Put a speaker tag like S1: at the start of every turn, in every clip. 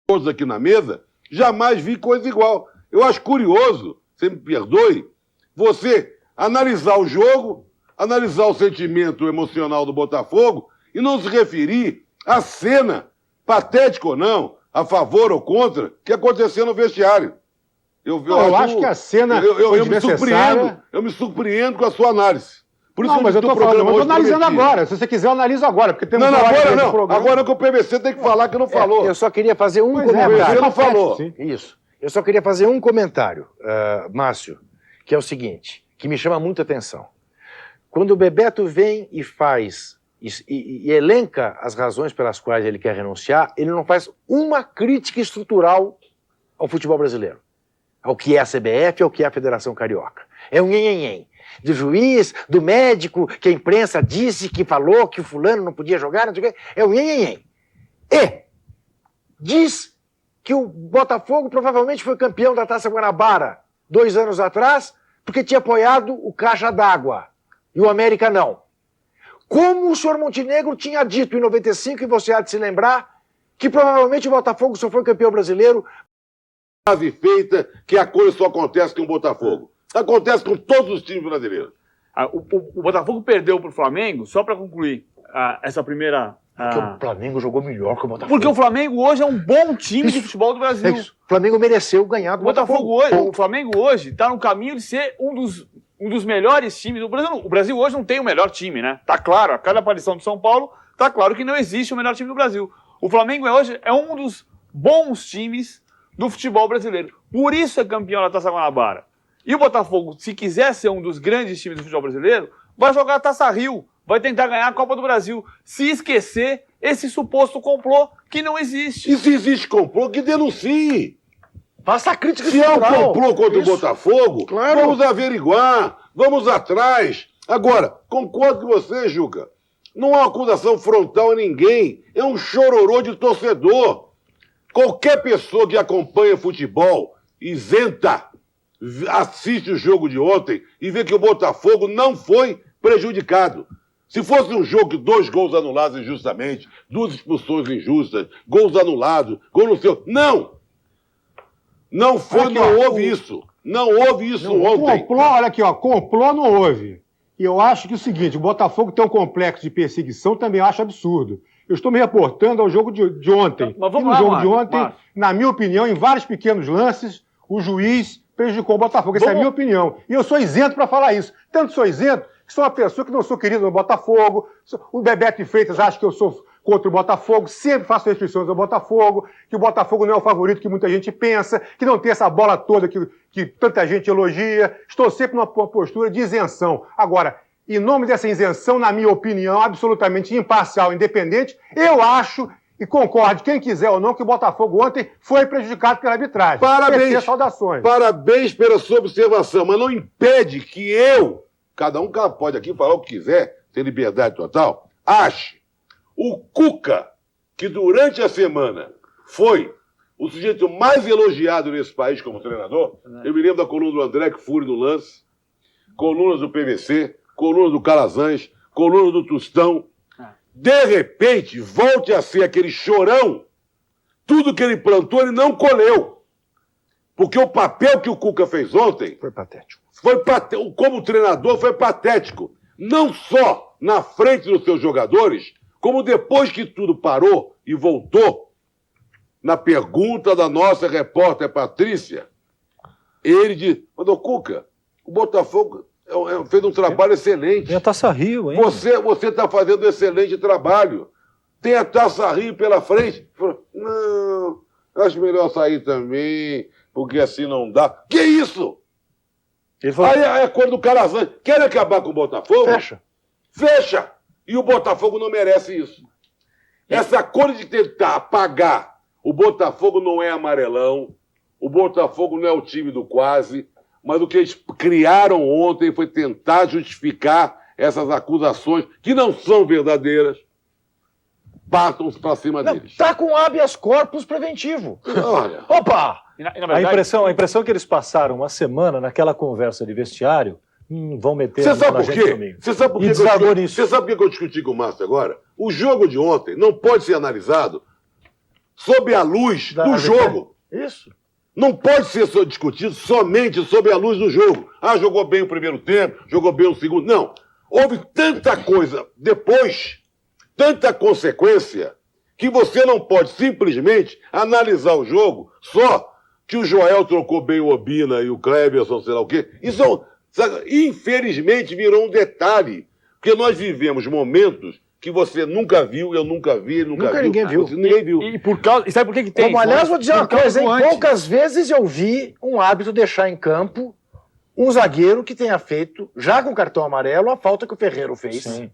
S1: todos aqui na mesa, jamais vi coisa igual. Eu acho curioso, você me perdoe, você analisar o jogo, analisar o sentimento emocional do Botafogo e não se referir à cena, patética ou não, a favor ou contra, que aconteceu no vestiário.
S2: Eu acho que a cena foi desnecessária.
S1: Eu me surpreendo com a sua análise. Por isso
S2: não, mas eu estou falando, eu estou analisando agora. Se você quiser, eu analiso agora. Porque temos
S1: agora não. Agora que o PVC tem que falar que não falou.
S3: Eu só queria fazer um comentário.
S1: O PVC não falou.
S3: Sim. Isso. Eu só queria fazer um comentário, Márcio, que é o seguinte, que me chama muita atenção. Quando o Bebeto vem e faz, e elenca as razões pelas quais ele quer renunciar, ele não faz uma crítica estrutural ao futebol brasileiro. Ao que é a CBF, ao que é a Federação Carioca. É um nhenhenhen. Do juiz, do médico, que a imprensa disse, que falou que o fulano não podia jogar, não sei o quê. É um nhenhenhen. E diz que o Botafogo provavelmente foi campeão da Taça Guanabara 2 anos atrás, porque tinha apoiado o Caixa d'Água. E o América não. Como o senhor Montenegro tinha dito em 95, e você há de se lembrar, que provavelmente o Botafogo só foi campeão brasileiro.
S1: Feita que a coisa só acontece com o Botafogo. Acontece com todos os times brasileiros.
S4: O Botafogo perdeu para o Flamengo, só para concluir essa primeira...
S3: Porque o Flamengo jogou melhor que o Botafogo.
S4: Porque o Flamengo hoje é um bom time de futebol do Brasil.
S3: O Flamengo mereceu ganhar do Botafogo.
S4: O Flamengo hoje está no caminho de ser um dos melhores times do Brasil. O Brasil hoje não tem o melhor time, né? Tá claro, a cada aparição do São Paulo, tá claro que não existe o melhor time do Brasil. O Flamengo hoje é um dos bons times do futebol brasileiro. Por isso é campeão da Taça Guanabara. E o Botafogo, se quiser ser um dos grandes times do futebol brasileiro, vai jogar a Taça Rio, vai tentar ganhar a Copa do Brasil. Se esquecer esse suposto complô que não existe.
S1: E se existe complô, que denuncie.
S3: Faça a crítica.
S1: Se é um complô contra o Botafogo, claro, vamos averiguar, vamos atrás. Agora, concordo com você, Juca. Não há uma acusação frontal a ninguém. É um chororô de torcedor. Qualquer pessoa que acompanha futebol, isenta, assiste o jogo de ontem e vê que o Botafogo não foi prejudicado. Se fosse um jogo de 2 gols anulados injustamente, 2 expulsões injustas, gols anulados, gol no seu... Não! Não foi, aqui, não houve isso. Não houve isso ontem.
S2: Complô, olha aqui, ó, complô não houve. E eu acho que é o seguinte, o Botafogo tem um complexo de perseguição, também acho absurdo. Eu estou me reportando ao jogo de ontem.
S4: Mas vamos
S2: e no
S4: lá,
S2: jogo de ontem, na minha opinião, em vários pequenos lances, o juiz prejudicou o Botafogo. Essa é a minha opinião. E eu sou isento para falar isso. Tanto sou isento que sou uma pessoa que não sou querido no Botafogo. O Bebeto Freitas acha que eu sou contra o Botafogo. Sempre faço restrições ao Botafogo. Que o Botafogo não é o favorito que muita gente pensa. Que não tem essa bola toda que tanta gente elogia. Estou sempre numa postura de isenção. Agora, em nome dessa isenção, na minha opinião, absolutamente imparcial, independente, eu acho... E concorde, quem quiser ou não, que o Botafogo ontem foi prejudicado pela arbitragem.
S1: Parabéns.
S2: Saudações.
S1: Parabéns pela sua observação, mas não impede que cada um pode aqui falar o que quiser, tem liberdade total, ache o Cuca, que durante a semana foi o sujeito mais elogiado nesse país como treinador. Eu me lembro da coluna do André Kfouri no lance, colunas do PVC, colunas do Calazans, colunas do Tostão. De repente, volte a ser aquele chorão. Tudo que ele plantou, ele não colheu. Porque o papel que o Cuca fez ontem...
S3: Foi patético.
S1: Como treinador, foi patético. Não só na frente dos seus jogadores, como depois que tudo parou e voltou, na pergunta da nossa repórter Patrícia, ele disse, mas, Cuca, o Botafogo... fez um trabalho excelente.
S5: Tem a Taça Rio, hein?
S1: Você está fazendo um excelente trabalho. Tem a Taça Rio pela frente. Não, acho melhor sair também, porque assim não dá. Que isso? Aí é a coisa do Calazans. Querem acabar com o Botafogo? Fecha. E o Botafogo não merece isso. Essa coisa de tentar apagar. O Botafogo não é amarelão. O Botafogo não é o time do quase. Mas o que eles criaram ontem foi tentar justificar essas acusações, que não são verdadeiras. Partam para cima deles.
S3: Tá com habeas corpus preventivo.
S1: Olha.
S3: Opa!
S4: Na verdade...
S5: a impressão que eles passaram uma semana naquela conversa de vestiário, vão meter
S1: Você sabe
S5: na
S1: por
S5: gente
S1: quê?
S5: domingo.
S1: Você sabe por quê? Você sabe por que eu discuti com o Márcio agora? O jogo de ontem não pode ser analisado sob a luz do jogo.
S3: Isso.
S1: Não pode ser só discutido somente sob a luz do jogo. Ah, jogou bem o primeiro tempo, jogou bem o segundo. Não. Houve tanta coisa depois, tanta consequência, que você não pode simplesmente analisar o jogo só que o Joel trocou bem o Obina e o Cleberson, sei lá o quê. Isso, infelizmente, virou um detalhe. Porque nós vivemos momentos que você nunca viu, eu nunca vi, nunca viu.
S3: Ninguém viu.
S1: Ninguém viu.
S4: E sabe por que tem?
S3: Como, aliás, vou dizer uma
S4: Por causa
S3: coisa,
S4: do
S3: hein?
S4: antes.
S3: Poucas vezes eu vi um árbitro deixar em campo um zagueiro que tenha feito, já com cartão amarelo, a falta que o Ferreiro fez.
S5: Sim.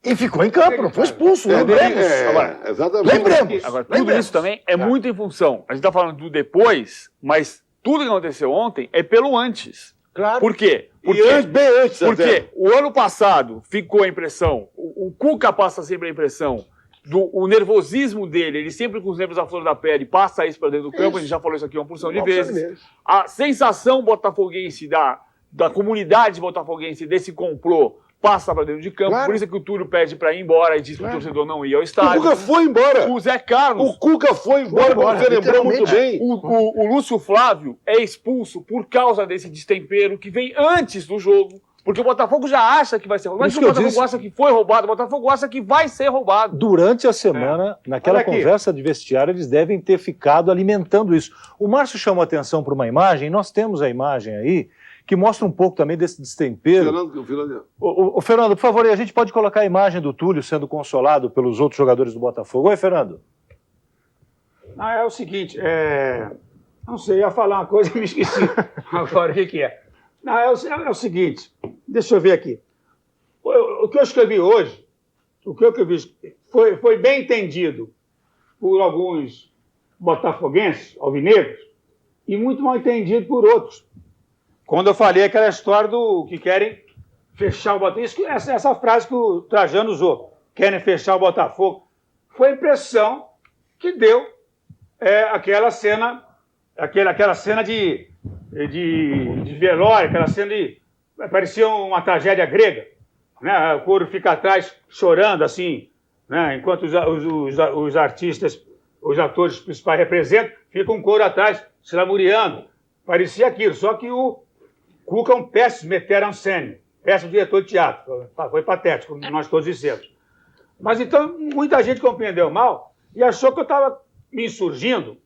S3: E ficou em campo, não foi expulso. Lembremos.
S4: Agora,
S1: exatamente.
S3: Lembremos.
S4: Agora, tudo isso também é muito em função. A gente está falando do depois, mas tudo que aconteceu ontem é pelo antes.
S3: Claro.
S4: Por quê?
S1: Bem antes,
S4: Porque
S1: até.
S4: o ano passado ficou a impressão, o Cuca passa sempre a impressão o nervosismo dele, ele sempre com os nervos à flor da pele, passa isso para dentro do campo, a gente já falou isso aqui uma porção de vezes. A sensação botafoguense da comunidade botafoguense desse complô passa para dentro de campo,
S3: Claro.
S4: por isso é que o Túlio pede para ir embora e diz para o torcedor não ir ao estádio.
S1: O Cuca foi embora.
S4: O Zé Carlos,
S1: O Cuca foi embora, como você lembrou muito bem.
S4: o Lúcio Flávio é expulso por causa desse destempero que vem antes do jogo. Porque o Botafogo já acha que vai ser roubado. Mas
S5: Isso
S4: o
S5: que eu
S4: Botafogo
S5: disse.
S4: acha que foi roubado, o Botafogo acha que vai ser roubado.
S5: Durante a semana, naquela
S2: Olha aqui.
S5: conversa de vestiário, eles devem ter ficado alimentando isso. O Márcio chamou a atenção para uma imagem, nós temos a imagem aí, que mostra um pouco também desse destempero.
S1: Fernando,
S5: Ô, Fernando, por favor, a gente pode colocar a imagem do Túlio sendo consolado pelos outros jogadores do Botafogo. Oi, Fernando.
S2: Não, é o seguinte, não sei, ia falar uma coisa e me esqueci agora o que é. Não, é o seguinte, deixa eu ver aqui. O que eu escrevi hoje, foi bem entendido por alguns botafoguenses, alvinegros, e muito mal entendido por outros. Quando eu falei aquela história do que querem fechar o Botafogo, essa frase que o Trajano usou, querem fechar o Botafogo, foi a impressão que deu aquela cena de velório, aquela cena parecia uma tragédia grega, né? O coro fica atrás chorando assim, né? Enquanto os artistas, os atores principais representam, fica um coro atrás se lamuriando. Parecia aquilo, só que o Cuca é um péssimo meter-en-scène, péssimo diretor de teatro, foi patético, como nós todos dissemos. Mas então muita gente compreendeu mal e achou que eu estava me insurgindo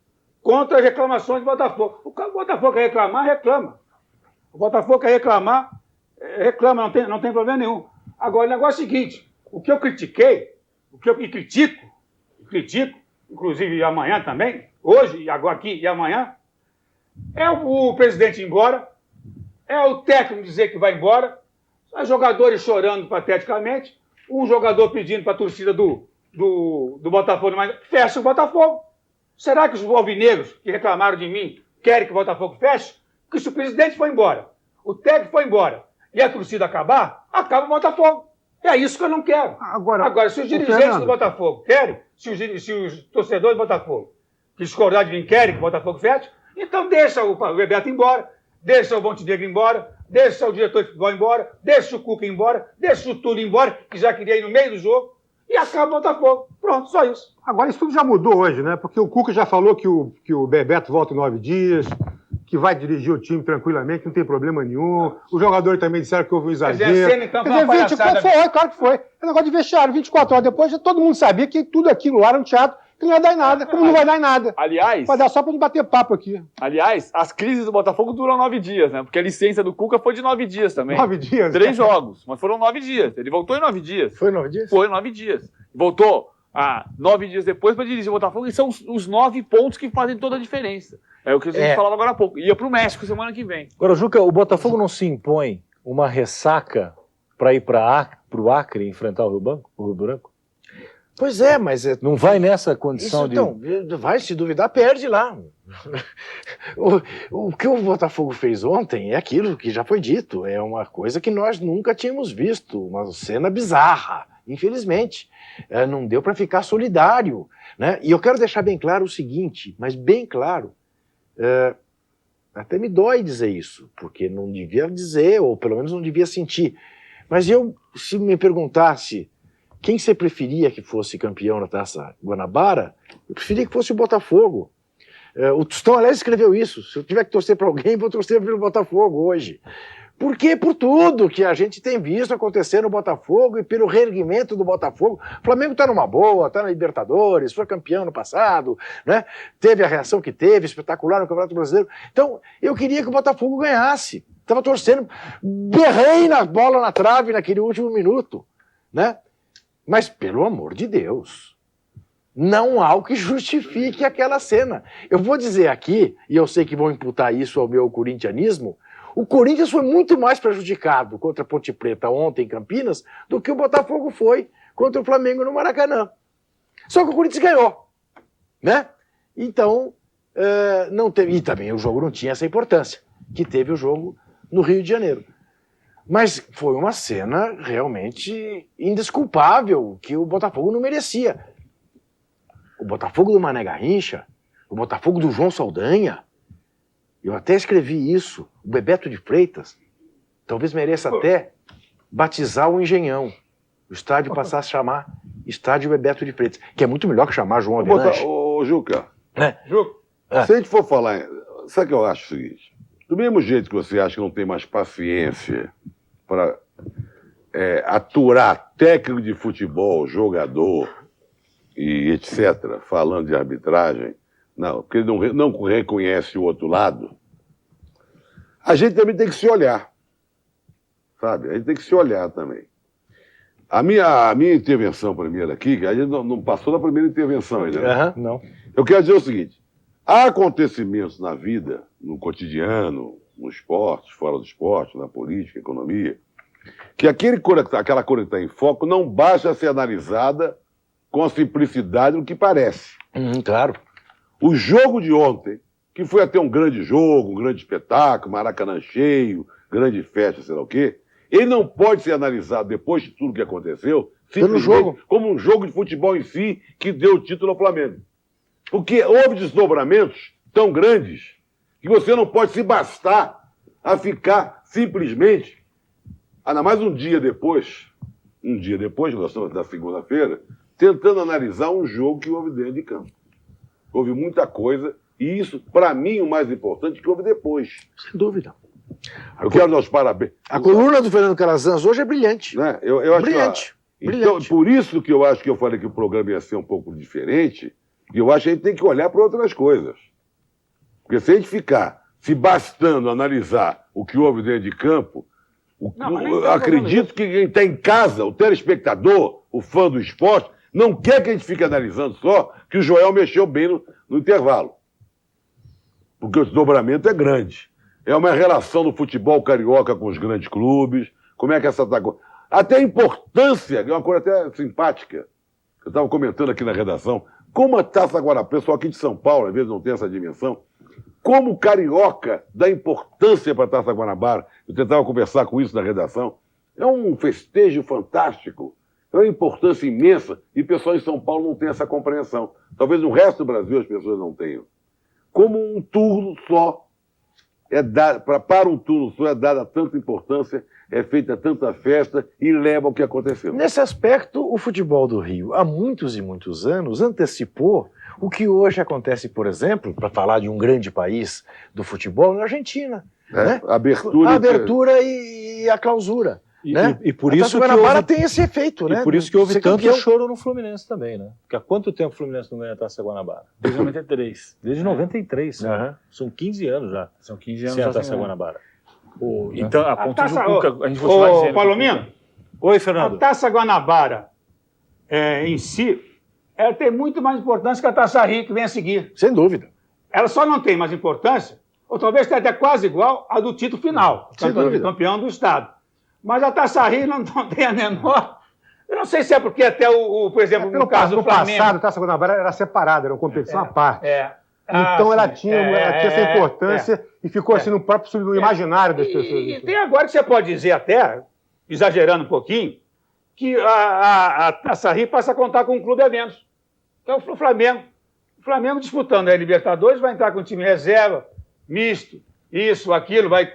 S2: contra as reclamações do Botafogo. O Botafogo quer reclamar, reclama. O Botafogo quer reclamar, reclama, não tem problema nenhum. Agora, o negócio é o seguinte, o que eu critiquei, o que eu critico, inclusive amanhã também, hoje, agora aqui e amanhã, é o presidente ir embora, é o técnico dizer que vai embora, os jogadores chorando pateticamente, um jogador pedindo para a torcida do Botafogo, mas fecha o Botafogo. Será que os alvinegros que reclamaram de mim querem que o Botafogo feche? Porque se o presidente foi embora, o técnico foi embora e a torcida acabar, acaba o Botafogo. É isso que eu não quero. Agora se os dirigentes do Botafogo querem, se os torcedores do Botafogo que discordarem de mim querem que o Botafogo feche, então deixa o Bebeto embora, deixa o Montenegro embora, deixa o diretor de futebol embora, deixa o Cuca embora, deixa o Túlio embora, que já queria ir no meio do jogo, e acaba o Botafogo. Pronto, só isso. Agora, isso tudo já mudou hoje, né? Porque o Cuca já falou que o Bebeto volta em 9 dias, que vai dirigir o time tranquilamente, não tem problema nenhum. Os jogadores também disseram que houve um exagero.
S3: Quer dizer, a cena, então,
S2: Quer
S3: foi uma
S2: dizer,
S3: palhaçada.
S2: foi, claro que foi. É um negócio de vestiário, 24 horas depois, já todo mundo sabia que tudo aquilo lá era um teatro, que não ia dar em nada, como não vai dar em nada.
S4: Aliás,
S2: Vai dar só pra gente bater papo aqui.
S4: as crises do Botafogo duram 9 dias, né? Porque a licença do Cuca foi de 9 dias também.
S2: 9 dias.
S4: 3 jogos, mas foram 9 dias. Ele voltou em 9 dias.
S3: Foi 9 dias?
S4: Foi 9 dias. Voltou 9 dias depois para dirigir o Botafogo e são os 9 pontos que fazem toda a diferença. É o que a gente falava agora há pouco. Ia pro México semana que vem.
S5: Agora, Juca, o Botafogo não se impõe uma ressaca para ir para o Acre enfrentar o Rio Branco?
S3: Pois é, mas...
S5: Não vai nessa condição
S3: Isso, então, vai, se duvidar, perde lá. O que o Botafogo fez ontem é aquilo que já foi dito, é uma coisa que nós nunca tínhamos visto, uma cena bizarra, infelizmente. Não deu para ficar solidário, né? E eu quero deixar bem claro o seguinte, mas bem claro, até me dói dizer isso, porque não devia dizer, ou pelo menos não devia sentir, mas se me perguntasse quem você preferia que fosse campeão da Taça Guanabara? Eu preferia que fosse o Botafogo. O Tostão, aliás, escreveu isso. Se eu tiver que torcer para alguém, vou torcer pelo Botafogo hoje. Por quê? Por tudo que a gente tem visto acontecer no Botafogo e pelo reerguimento do Botafogo. O Flamengo está numa boa, está na Libertadores, foi campeão no passado, né? Teve a reação que teve, espetacular no Campeonato Brasileiro. Então, eu queria que o Botafogo ganhasse. Estava torcendo, berrei na bola na trave naquele último minuto, né? Mas, pelo amor de Deus, não há o que justifique aquela cena. Eu vou dizer aqui, e eu sei que vão imputar isso ao meu corintianismo, o Corinthians foi muito mais prejudicado contra a Ponte Preta ontem em Campinas do que o Botafogo foi contra o Flamengo no Maracanã. Só que o Corinthians ganhou, né? Então, não teve... E também o jogo não tinha essa importância que teve o jogo no Rio de Janeiro. Mas foi uma cena realmente indesculpável, que o Botafogo não merecia. O Botafogo do Mané Garrincha, o Botafogo do João Saldanha, eu até escrevi isso, o Bebeto de Freitas, talvez mereça até batizar o Engenhão. O estádio passar a se chamar Estádio Bebeto de Freitas, que é muito melhor que chamar João Avelange.
S1: Ô, Juca,
S2: Juca,
S1: se a gente for falar... Sabe o que eu acho o seguinte? Do mesmo jeito que você acha que não tem mais paciência para aturar técnico de futebol, jogador e etc., falando de arbitragem, não, porque ele não reconhece o outro lado, a gente também tem que se olhar, sabe? A gente tem que se olhar também. A minha intervenção primeira aqui, que a gente não passou da primeira intervenção ainda, né?
S5: Não.
S1: Eu quero dizer o seguinte, há acontecimentos na vida, no cotidiano, no esporte, fora do esporte, na política, economia, que aquela coisa que está em foco não basta ser analisada com a simplicidade do que parece.
S3: Claro.
S1: O jogo de ontem, que foi até um grande jogo, um grande espetáculo, Maracanã cheio, grande festa, sei lá o quê, ele não pode ser analisado depois de tudo que aconteceu, simplesmente como um jogo de futebol em si que deu o título ao Flamengo. Porque houve desdobramentos tão grandes que você não pode se bastar a ficar simplesmente, ainda mais um dia depois, nós estamos na segunda-feira, tentando analisar um jogo que houve dentro de campo. Houve muita coisa, e isso, para mim, o mais importante, que houve depois.
S3: Sem dúvida.
S1: Eu quero dar os parabéns.
S3: A coluna do Fernando Calazans hoje é brilhante.
S1: Né? Eu acho
S3: Brilhante.
S1: Então,
S3: Brilhante.
S1: por isso que eu acho que eu falei que o programa ia ser um pouco diferente, e eu acho que a gente tem que olhar para outras coisas. Porque se a gente ficar se bastando analisar o que houve dentro de campo, eu acredito que quem está em casa, o telespectador, o fã do esporte, não quer que a gente fique analisando só que o Joel mexeu bem no intervalo. Porque o desdobramento é grande. É uma relação do futebol carioca com os grandes clubes, como é que essa... Até a importância, é uma coisa até simpática, eu estava comentando aqui na redação, como a Taça Guanabara, o pessoal aqui de São Paulo, às vezes não tem essa dimensão, como o carioca dá importância para a Taça Guanabara. Eu tentava conversar com isso na redação. É um festejo fantástico. É uma importância imensa e o pessoal em São Paulo não tem essa compreensão. Talvez no resto do Brasil as pessoas não tenham. Como um turno só é dado, para um turno só é dada tanta importância, é feita tanta festa e leva ao que aconteceu.
S3: Nesse aspecto, o futebol do Rio, há muitos e muitos anos, antecipou o que hoje acontece, por exemplo, para falar de um grande país do futebol, na Argentina. Né?
S1: A abertura
S3: e a clausura.
S5: E por
S3: a
S5: isso
S3: que Guanabara tem esse efeito, né?
S5: E por isso que houve
S3: Ser
S5: tanto
S3: campeão.
S5: choro no Fluminense também, né? Porque há quanto tempo o Fluminense não ganha a Taça Guanabara?
S4: Desde 93.
S5: Desde 93.
S3: Uhum.
S5: São 15 anos já.
S4: São 15 anos
S5: Sem a
S4: já
S5: Taça
S4: sem
S5: Guanabara.
S4: Então, a ponto
S2: taça-
S4: do Cuca, a gente continua dizendo...
S2: Palomino,
S5: Oi,
S2: a
S5: Fernando.
S2: Taça Guanabara em si, ela tem muito mais importância que a Taça Rio que vem a seguir.
S3: Sem dúvida.
S2: Ela só não tem mais importância, ou talvez tenha até quase igual à do título final,
S3: Sem dúvida.
S2: campeão do Estado. Mas a Taça Rio não tem a menor... Eu não sei se é porque até por exemplo, no caso do Flamengo... passado, a Taça Guanabara era separada, era uma competição à parte.
S6: Então ela
S2: sim.
S6: tinha essa importância e ficou assim no próprio no imaginário das pessoas.
S2: E tem agora que você pode dizer até, exagerando um pouquinho, que a Taça Rio passa a contar com um clube a menos, que é o Flamengo. O Flamengo disputando a Libertadores vai entrar com o time reserva, misto, isso, aquilo, vai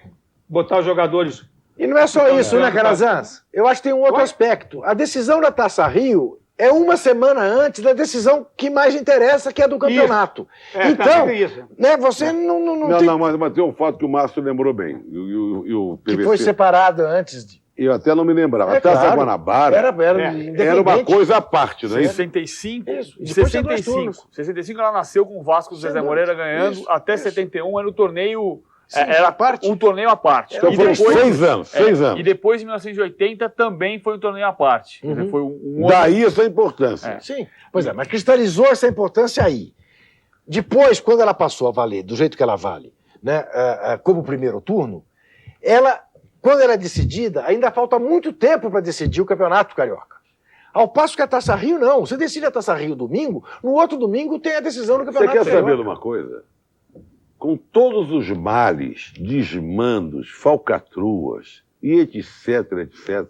S2: botar os jogadores
S3: E não é só isso, né, Calazans? Eu acho que tem um outro aspecto. A decisão da Taça Rio é uma semana antes da decisão que mais interessa, que é do campeonato. Então, né, você não tem...
S1: Não, mas tem um fato que o Márcio lembrou bem. E o PVC.
S3: Que foi separado antes de...
S1: Eu até não me lembrava. A Taça
S3: claro.
S1: Guanabara
S3: Era
S1: uma coisa à parte, não é isso?
S4: 65
S3: Isso.
S4: e
S3: E depois tinha
S4: 65. 65 ela nasceu com o Vasco do
S3: Sem
S4: Zezé
S3: dúvida.
S4: Moreira ganhando,
S3: Isso,
S4: até
S3: isso.
S4: 71 era o torneio...
S3: Sim,
S4: era
S3: à parte.
S4: um torneio à parte.
S1: Então
S4: E
S1: foram
S4: depois-
S1: 6 anos, 6 anos.
S4: E depois, em 1980, também foi um torneio à parte. Quer dizer, foi um outro...
S1: Daí essa importância.
S3: Sim, pois é, mas cristalizou essa importância aí. Depois, quando ela passou a valer do jeito que ela vale, né, como primeiro turno, ela, quando ela é decidida, ainda falta muito tempo para decidir o Campeonato Carioca. Ao passo que a Taça Rio, não. Você decide a Taça Rio domingo, no outro domingo tem a decisão do
S1: Você
S3: Campeonato
S1: quer
S3: Carioca.
S1: saber de uma coisa? Com todos os males, desmandos, falcatruas e etc, etc,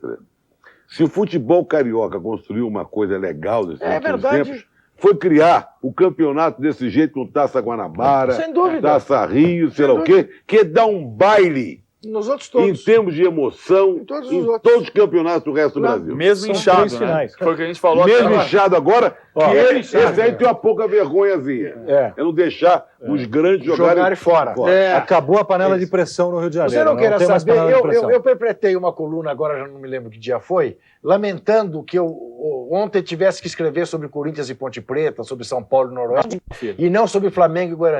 S1: se o futebol carioca construiu uma coisa legal nesses últimos
S3: verdade.
S1: tempos, foi criar o campeonato desse jeito com Taça Guanabara,
S3: Sem dúvida.
S1: Taça Rio, sei lá o quê, que dá um baile
S3: Nos outros
S1: em
S3: todos.
S1: termos de emoção
S3: Em todos os
S1: em
S3: outros.
S1: todos os campeonatos do resto do
S3: Claro.
S1: Brasil.
S4: Mesmo
S5: São
S4: inchado,
S5: 3
S4: né?
S5: finais.
S4: Foi o que a gente falou
S1: Mesmo
S4: aqui.
S1: inchado agora,
S5: Ó,
S1: que
S5: mesmo
S1: esse aí tem uma pouca vergonhazinha.
S3: É.
S1: É não deixar os grandes
S3: Jogarem fora. É.
S5: Acabou a panela de pressão no Rio de Janeiro.
S3: Você não queira
S5: tem mais
S3: saber,
S5: panela de pressão.
S3: eu perpetrei uma coluna, agora já não me lembro que dia foi, lamentando que eu ontem tivesse que escrever sobre Corinthians e Ponte Preta, sobre São Paulo e Noroeste, e não sobre Flamengo e Guarani.